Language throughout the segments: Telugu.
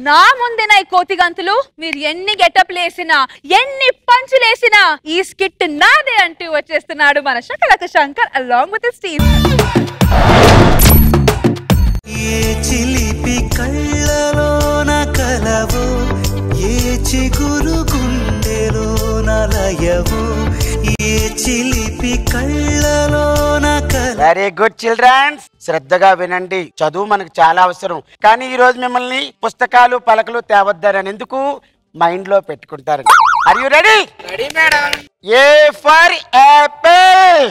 నా ముందేనా ఈ కోతిగంతులు? మీరు ఎన్ని గెటప్లు వేసినా ఎన్ని పంచులు వేసినా ఈ స్కిట్ నాదే అంటూ వచ్చేస్తున్నాడు మన Shakalaka Shankar along with his team. ఏ చిలిపి కళ్ళలోన కలవు, ఏ చిగురు గుండెలోన లయవు, ఏ చిలిపి కళ్ళలోన కలవు. వెరీ గుడ్ చిల్డ్రన్స్, శ్రద్ధగా వినండి. చదువు మనకు చాలా అవసరం. కానీ ఈ రోజు మిమ్మల్ని పుస్తకాలు పలకలు తేవద్దారని ఎందుకు మైండ్ లో పెట్టుకుంటారు. Are you ready? Ready madam. A for apple,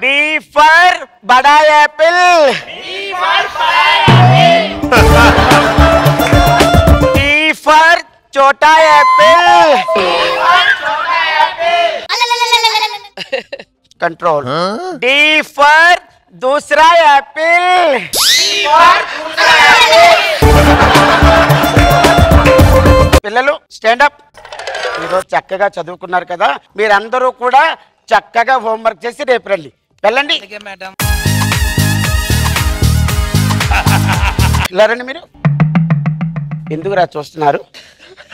B for బడా యాపిల్, సి ఫర్ छोटा एप्पल, कंट्रोल, डी फॉर दूसरा एप्पल, పిల్లలు స్టాండ్ అప్. ఈరోజు చక్కగా చదువుకున్నారు కదా, మీరందరూ కూడా చక్కగా హోంవర్క్ చేసి రేపు రండి. వెళ్ళండి మేడం. ఇలా రండి. మీరు ఎందుకురా చూస్తున్నారు?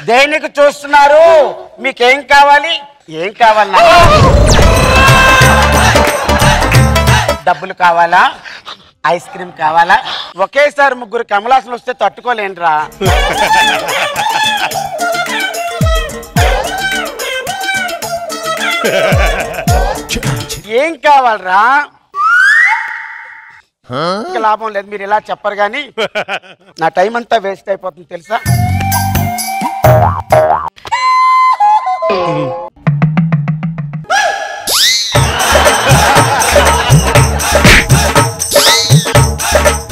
దేనికి చూస్తున్నారు? మీకేం కావాలి? ఏం కావాలన్నా? డబ్బులు కావాలా? ఐస్ క్రీమ్ కావాలా? ఒకేసారి ముగ్గురు కమలాసలు వస్తే తట్టుకోలేంట్రా. ఏం కావాలరా? లాభం లేదు, మీరు ఇలా చెప్పరు కానీ నా టైం అంతా వేస్ట్ అయిపోతుంది తెలుసా.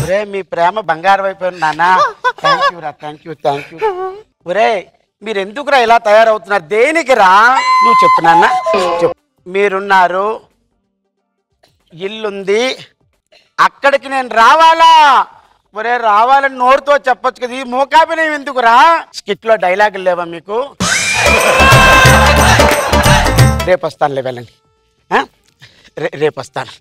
ఒరే మీ ప్రేమ బంగారం అయిపోయింది నాన్న. థ్యాంక్ యూ రా, థ్యాంక్ యూ, థ్యాంక్ యూ. ఒరే మీరు ఎందుకురా ఇలా తయారవుతున్నారు? దేనికి రా? నువ్వు చెప్పు నాన్న, చెప్పు. మీరున్నారు, ఇల్లుంది, అక్కడికి నేను రావాలా? ఒరే రావాలని నోరుతో చెప్పొచ్చు కదా, ఈ మూకాభినయం ఎందుకురా? స్కిట్ లో డైలాగులు లేవా మీకు? రేపు వస్తానులే, వెళ్ళండి. రేపు వస్తాను.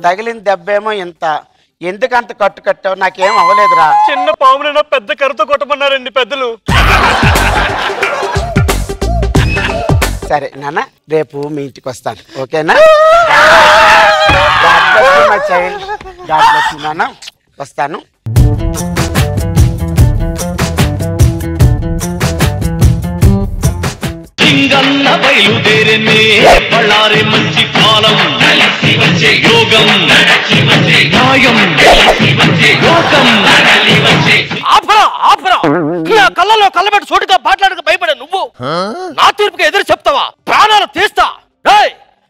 తగిలిన దెబ్బేమో ఇంత. ఎందుకంత కట్టు కట్టావు? నాకేం అవ్వలేదురా. చిన్న పామునైనా పెద్ద కర్రతో కొట్టమన్నారండి పెద్దలు. సరే నాన్న, రేపు మీ ఇంటికి వస్తాను, ఓకేనా? God bless you my child. God bless you నాన్న. వస్తాను. లింగన్న బయలుదేరనే బళ్ళారి మంచి కాలం, కలిసి వచ్చే యోగం, నడచి వచ్చే న్యాయం, కలిసి వచ్చే యోగం, నడలి వచ్చే. ఆపరా ఆపరా, నా కళ్ళలో కళ్ళబెట్టి సోటిగా మాట్లాడక భయపడే నువ్వు నా తీర్పుకి ఎదురు చెప్తావా? ప్రాణాలు తీస్తా.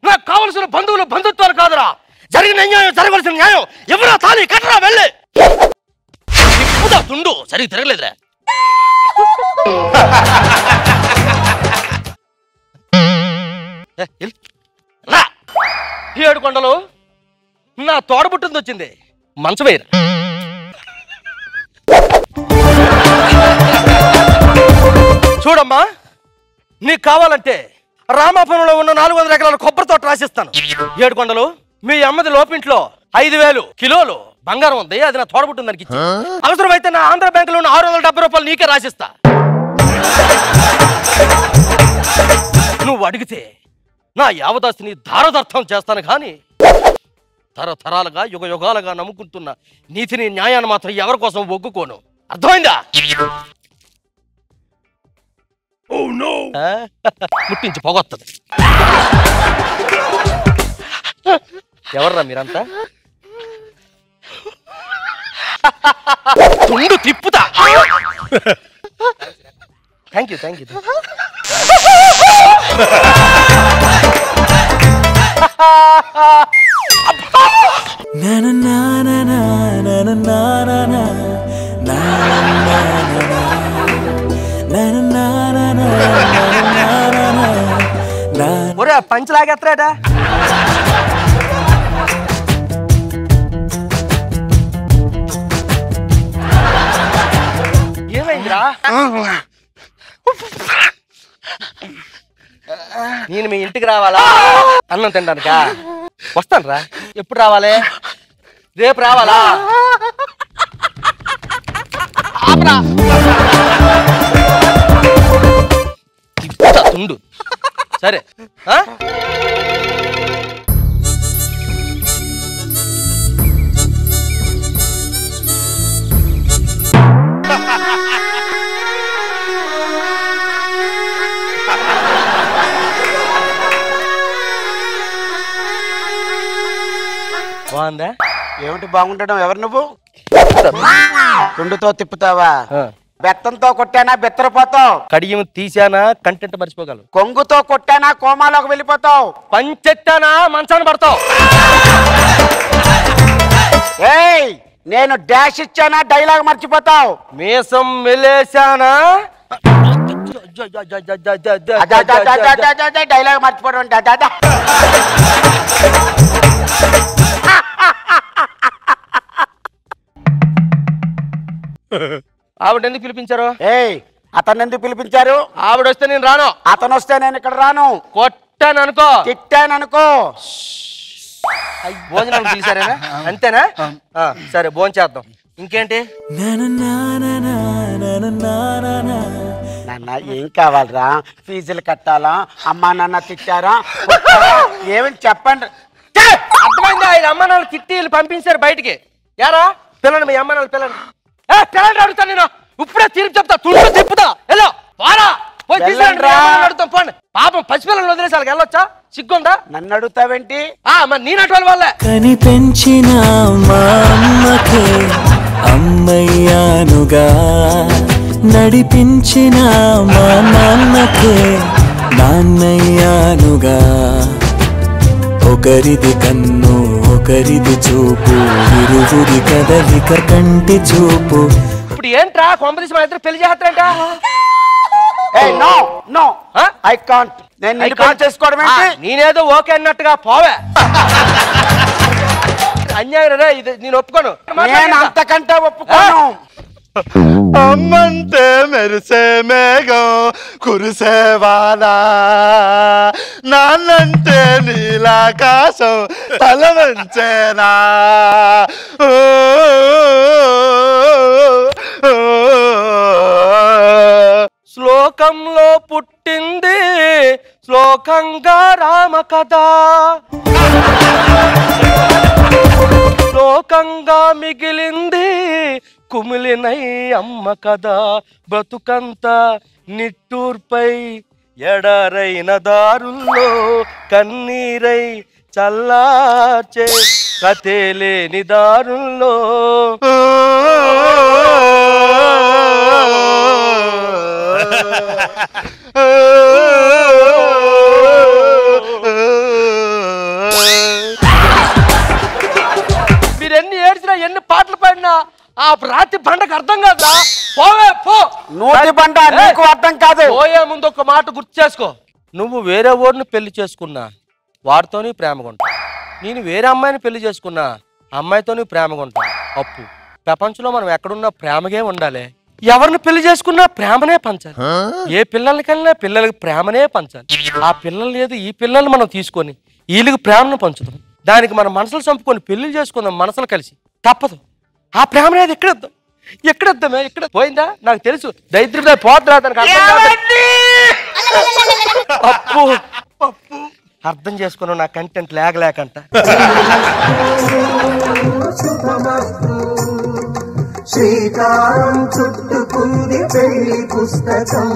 నాకు కావలసిన బంధువులు బంధుత్వాలు కాదురా, జరిగిన అన్యాయం జరగవలసిన న్యాయం. ఎవరో తాళి కట్టరా, వెళ్ళి. ఇప్పుదా తుండు సరిగ్గా తిరగలేదురా. ఏడు కొండలు నా తోడబుట్టింది వచ్చింది, మంచమేరు. చూడమ్మా, నీకు కావాలంటే రామాపురంలో ఉన్న 400 ఎకరాల కొబ్బరి తోట రాసిస్తాను. ఏడు కొండలు, మీ అమ్మది లోపింట్లో 5000 కిలోలు బంగారం ఉంది, అది నా తోడబుట్టింది దానికి ఇచ్చి. అవసరమైతే నా ఆంధ్ర బ్యాంకులో ఉన్న 670 రూపాయలు నీకే రాసిస్తా. నువ్వు అడిగితే నా యావదాస్తిని ధారదర్థం చేస్తాను, కానీ తరతరాలుగా యుగ యుగాలుగా నమ్ముకుంటున్న నీతిని న్యాయాన్ని మాత్రం ఎవరి కోసం ఒగ్గుకోను. అర్థమైందా? ముట్టించి పొగొత్తది. ఎవర్రా మీరంతా? తుండు తిప్పుతా. Thank you, thank you. ఒరే పంచలాగేస్తాడా? ఏమైందిరా? నేను మీ ఇంటికి రావాలా అన్నం తినడానికా? వస్తాను రా. ఎప్పుడు రావాలి? రేపు రావాలా? తుండు సరే. బాగుందా? ఏమిటి బాగుండడం? ఎవరు నువ్వు? తుండుతో తిప్పుతావా? బెత్తంతో కొట్టానా బెత్తరపోతావు. కడియం తీసానా కంటెంట్ మర్చిపోగలవు. కొంగుతో కొట్టానా కోమాలోకి వెళ్ళిపోతావు. పంచెట్టానా మంచాన్ని పడతావు. ఏయ్ నేను డాష్ ఇచ్చానా డైలాగ్ మర్చిపోతావు. మీసం మెలేశానా డైలాగ్ మర్చిపోవడం. ఆవిడ ఎందుకు పిలిపించారు? ఏయ్ అతను ఎందుకు పిలిపించారు? ఆవిడ వస్తే నేను రాను. అతను వస్తే నేను ఇక్కడ రాను. కొట్టాను అనుకో, తిట్టాను అనుకో. భోజనానికి పిలిచారేనా? అంతేనా? సరే భోజనం చేద్దాం. ఇంకేంటి? నాన్న ఏం కావాలరా? ఫీజులు కట్టాలా? అమ్మా నాన్న తిట్టారా? ఏమని చెప్పండి. అర్థమైందా? ఆయన అమ్మ నాన్న తిట్టి పంపించారు బయటికి. యారా పిల్లని మీ అమ్మ నాన్న పిల్లని పిల్లలు అడుగుతాను నేను. ఇప్పుడే తీర్పు చెప్తా. తుళ్ళు తిప్పుతా. ఎలా వారా పోయి అడుగుతాం. పోండి. పాపం పసిపిల్లలు వదిలేసి వాళ్ళకి వెళ్ళొచ్చా? సిగ్గుందా? నన్ను అడుగుతావేంటి? మరి నేనటి వాళ్ళే కని పెంచిన మా అమ్మకే అమ్మయ్యానుగా, నడిపించిన మా నాన్నకే నాన్నయ్యానుగా. ఒకరిది కన్ను ఒకరిది చూపు, ఇరువురి కదలిక కంటి చూపు. ఇప్పుడు ఏంట్రా కొంపదీసి మా ఇద్దరు పెళ్లి చేస్తారంట? No no I can't. నేను కాల్ చేసుకోవడం ఏంటి? నేనేదో ఓకే అన్నట్టుగా పోవే. అన్యాయం రే ఇది. నేను ఒప్పుకోను. నేను అంతకంటే ఒప్పుకోను. అమ్మంటే మెరిసే మేఘం కురిసేవానా, నాన్నంటే నీలాకాశం తల వంచేనా. శ్లోకంలో పుట్టింది శ్లోకంగా రామ కథ, శ్లోకంగా మిగిలింది కుమిలినై అమ్మ కథ. బ్రతుకంత నిట్టూర్పై ఎడరైన దారుల్లో కన్నీరై చల్లార్చే కథే లేని దారుల్లో. మీరెన్ని ఏడ్చినా ఎన్ని పాటలు పాడినా ఆ రాతి బండకు అర్థం కాదురా. పోవే పో. నోటి బండ నీకు అర్థం కాదు. పోయే ముందు ఒక మాట గుర్తు చేసుకో. నువ్వు వేరే ఓడిని పెళ్లి చేసుకున్నా వాడితోని ప్రేమగా ఉంటా. నేను వేరే అమ్మాయిని పెళ్లి చేసుకున్నా అమ్మాయితోని ప్రేమగా ఉంటా. అప్పు ప్రపంచంలో మనం ఎక్కడున్నా ప్రేమగే ఉండాలి. ఎవరిని పెళ్లి చేసుకున్నా ప్రేమనే పంచాలి. ఏ పిల్లలకైనా పిల్లలకి ప్రేమనే పంచాలి. ఆ పిల్లలు లేదు ఈ పిల్లల్ని మనం తీసుకొని వీళ్ళకి ప్రేమను పంచుతాం. దానికి మన మనసులు చంపుకొని పెళ్లి చేసుకుందాం మనసులు కలిసి. తప్పదు. ఆ ప్రేమ అనేది ఎక్కడొద్దాం ఎక్కడొద్దామే. ఎక్కడ పోయిందా నాకు తెలుసు. దరిద్ర పోద్దా అప్పు అర్థం చేసుకున్నావు నా కంటెంట్ లేకలేకంట. శ్రీకారం చుట్టుకుంది పెళ్లి పుస్తకం,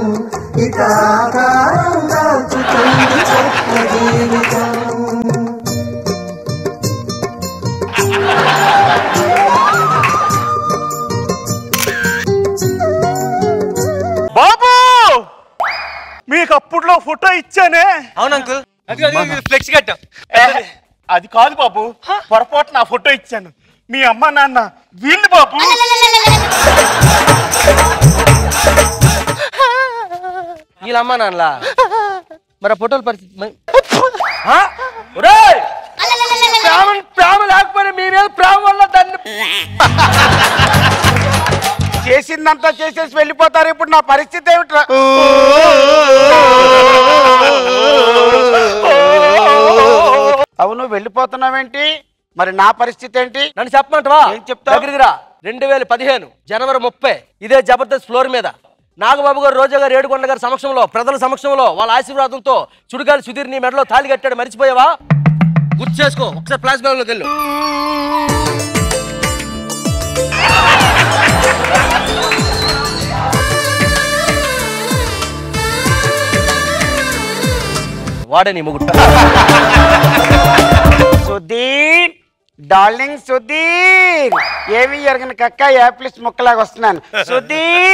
ఇక ఆకారం దాచుకుంది కొత్త జీవితం. బాబు మీకు అప్పుడులో ఫోటో ఇచ్చానే. అవును అంకుల్. ఫ్లెక్స్ కట్టా. అది కాదు బాబు, పొరపాటు నా ఫోటో ఇచ్చాను. మీ అమ్మ నాన్న వీళ్ళు బాబు. వీళ్ళమ్మా నాన్నలా? మరి ఫోటోల పరిస్థితి ప్రేమ లేకపోయినా మీ మీద ప్రేమ వల్ల దాన్ని చేసిందంతా చేసేసి వెళ్ళిపోతారు. ఇప్పుడు నా పరిస్థితి ఏమిట్రా? అవును వెళ్ళిపోతున్నావేంటి? మరి నా పరిస్థితి ఏంటి? నన్ను చెప్పమంటావా? ఏం చెప్తావు? దగ్గరికి రా. 2015 జనవరి 30 ఇదే జబర్దస్త్ ఫ్లోర్ మీద నాగబాబు గారు, రోజా గారు, ఏడుకొండ గారి సమక్షంలో, ప్రజల సమక్షంలో, వాళ్ళ ఆశీర్వాదంతో చుడుగాలి సుధీర్ నీ మెడలో తాళి కట్టాడు. మర్చిపోయావా? గుర్తు చేసుకో. ఒకసారి ఫ్లాష్ బ్యాక్ లోకి వెళ్ళు. వాడే నీ మొగుడు. సుధీర్ డార్లింగ్ సుధీర్, ఏమి ఎరగని కక్క యాప్లిస్ ముక్కలాగా వస్తున్నాను సుధీర్.